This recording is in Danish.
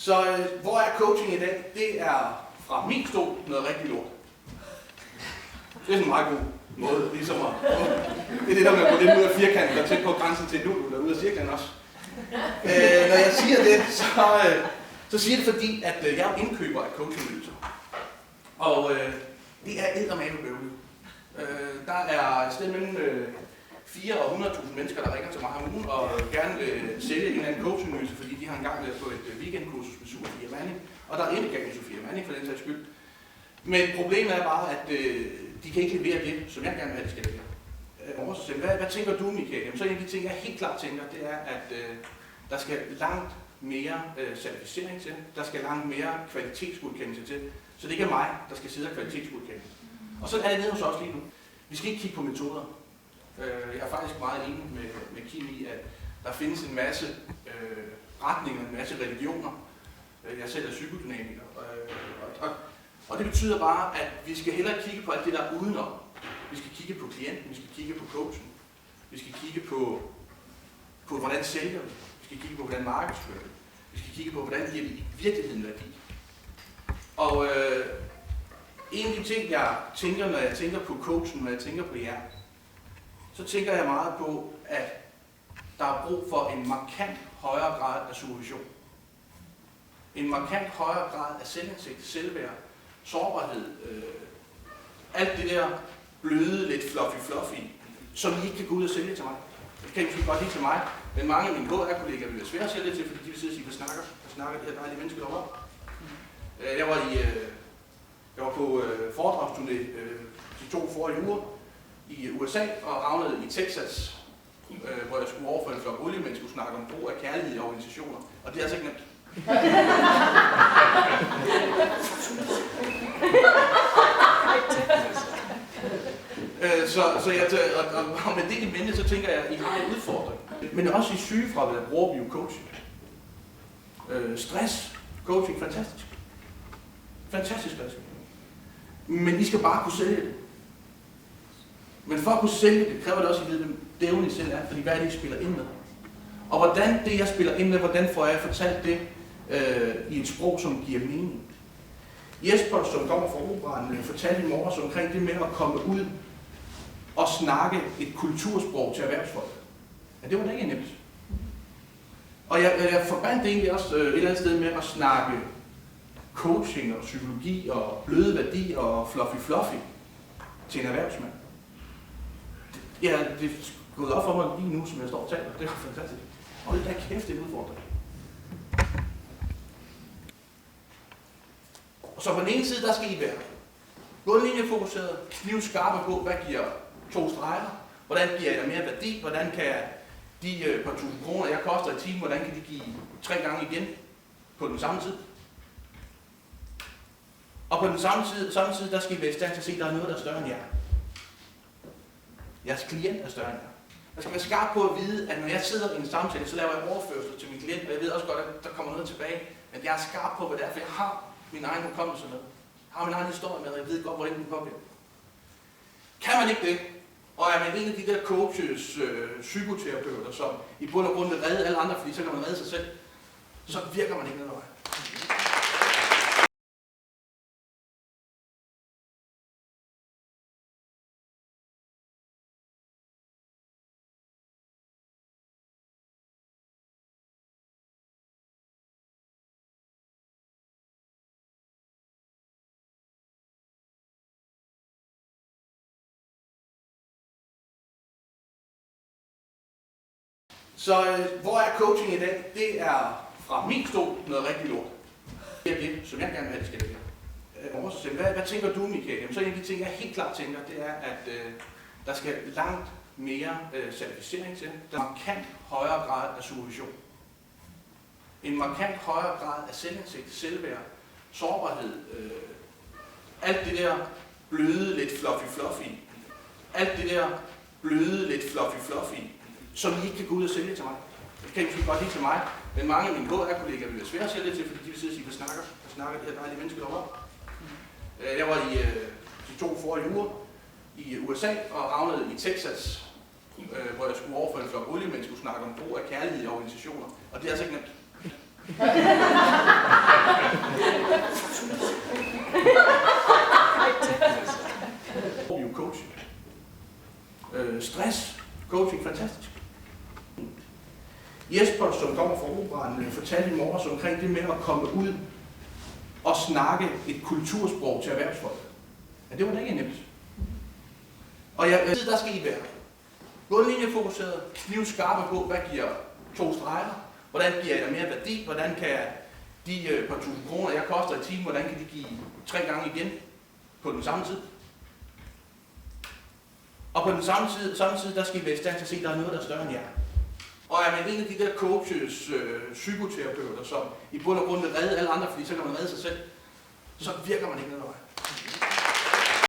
Så hvor er coaching i dag? Det er fra min stol noget rigtig lort. Det er sådan en meget god måde, ligesom at... Det er det der med at gå lidt ud af firkanten og tæt på grænsen til nu, der er ude af cirklen også. Når jeg siger det, så siger det fordi, at jeg er indkøber af coachingydelser. Og det er eddermame bøvlet. Der er et sted mellem 4 og 100.000 mennesker, der ringer til mig om ugen og gerne vil sælge en eller anden coachingydelse, fordi de har engang været på et weekendkursus med Sofia Manning. Og der er ikke galt med Sofia Manning for den sags skyld. Men problemet er bare, at de kan ikke levere det, som jeg gerne vil have, de skal levere. Hvad tænker du, Michael? Jamen, så en af de ting, jeg helt klart tænker, det er, at der skal langt mere certificering til. Der skal langt mere kvalitetsgodkendelse til. Så det ikke er mig, der skal sidde og kvalitetsgodkende. Og så er det nede hos os lige nu. Vi skal ikke kigge på metoder. Jeg er faktisk meget enig med Kim i, at der findes en masse retninger, en masse religioner. Jeg selv er psykodynamiker. Og det betyder bare, at vi skal hellere kigge på alt det, der er udenom. Vi skal kigge på klienten, vi skal kigge på coachen. Vi skal kigge på hvordan sælger vi. Vi skal kigge på, hvordan markedsfører vi. Vi skal kigge på, hvordan giver vi i virkeligheden værdi. Og en af de ting, jeg tænker, når jeg tænker på coachen, når jeg tænker på jer, så tænker jeg meget på, at der er brug for en markant højere grad af supervision. En markant højere grad af selvindsigt, selvværd, sårbarhed, alt det der bløde, lidt fluffy, som I ikke kan gå ud og sælge til mig. Det kan I måske godt lide til mig, men mange af mine HR-kollegaer vil være svære at sælge til, fordi de vil sidde og sige, hvad snakker det her dejlige menneske derovre. Jeg var på foredragsturné de 2 forrige uger i USA og havnede i Texas, hvor jeg skulle overføre en flok oliemænd, skulle snakke om brug af kærlighed i organisationer. Og det er altså ikke nemt. Og med det i mente, så tænker jeg, at I har en udfordring. Men også i sygefravær bruger vi jo coaching. Stress, coaching, fantastisk. Fantastisk redskab. Men I skal bare kunne sælge det. Men for at kunne sælge det, kræver det også, at I ved, hvem dævnen I selv er, fordi hvad er det, I spiller ind med? Og hvordan det, jeg spiller ind med, hvordan får jeg fortalt det i et sprog, som giver mening? Jesper, som kommer fra Operaen, fortalte i morges omkring det med at komme ud og snakke et kultursprog til erhvervsfolk. Ja, det var da ikke nemt. Og jeg forbandt det egentlig også et eller andet sted med at snakke coaching og psykologi og bløde værdi og fluffy til en erhvervsmand. Ja, det er gået op for mig lige nu, som jeg står og taler. Det var fantastisk. Hold da kæft, det er en udfordring. Og så på den ene side, der skal I være bundlinjefokuseret, knivskarpe på, hvad giver 2 streger, hvordan giver jeg mere værdi, hvordan kan de par 1000 kroner, jeg koster i timen, hvordan kan de give 3 gange igen på den samme tid. Og på den samme side, der skal I være i stand til at se, at der er noget, der er større end jer. Jeres klient er større end jer. Jeg skal være skarp på at vide, at når jeg sidder i en samtale, så laver jeg overførsel til min klient, og jeg ved også godt, at der kommer noget tilbage. Men jeg er skarp på, hvad det er, for jeg har min egen hukommelse med. Jeg har min egen historie med, og jeg ved godt, hvordan den påvirker. Kan man ikke det, og er man en af de der coaches, psykoterapeuter, som i bund og grund vil redde alle andre, fordi så kan man redde sig selv, så virker man ikke noget vej. Så hvor er coaching i dag? Det er fra min stol noget rigtig lort. Det er det, som jeg gerne vil have, de skal levere. Hvad tænker du, Michael? Jamen, så en af de ting, jeg helt klart tænker, det er, at der skal langt mere certificering til. Der er en markant højere grad af supervision. En markant højere grad af selvindsigt, selvværd, sårbarhed, alt det der bløde, lidt fluffy, alt det der bløde, lidt fluffy, som I ikke kan gå ud og sælge til mig. Det kan I måske godt lide til mig, men mange af mine HR-kollegaer vil være svære at sælge til, fordi de vil sidde og sige, hvad snakker det her dejlige menneske derovre. Jeg var i de 2 forrige uger i USA og havnede i Texas, hvor jeg skulle overføre en flok oliemænd, skulle snakke om brug af kærlighed i organisationer. Og det er altså ikke nemt. Coaching. Stress. Coaching, fantastisk. Jesper, som kommer fra Operaen, fortalte i morges omkring det med at komme ud og snakke et kultursprog til erhvervsfolk. Ja, det var da ikke nemt. Og der skal I være. Bundlinjefokuseret, knivskarpe på, hvad giver 2 streger, hvordan giver jeg mere værdi, hvordan kan de par tusind kroner, jeg koster i timen, hvordan kan de give 3 gange igen på den samme tid. Og på den samme side, der skal I være i stand til at se, at der er noget, der er større end jer. Og er man en af de der coaches, psykoterapeuter, som i bund og grund vil redde alle andre, fordi så kan man redde sig selv, så virker man ikke noget.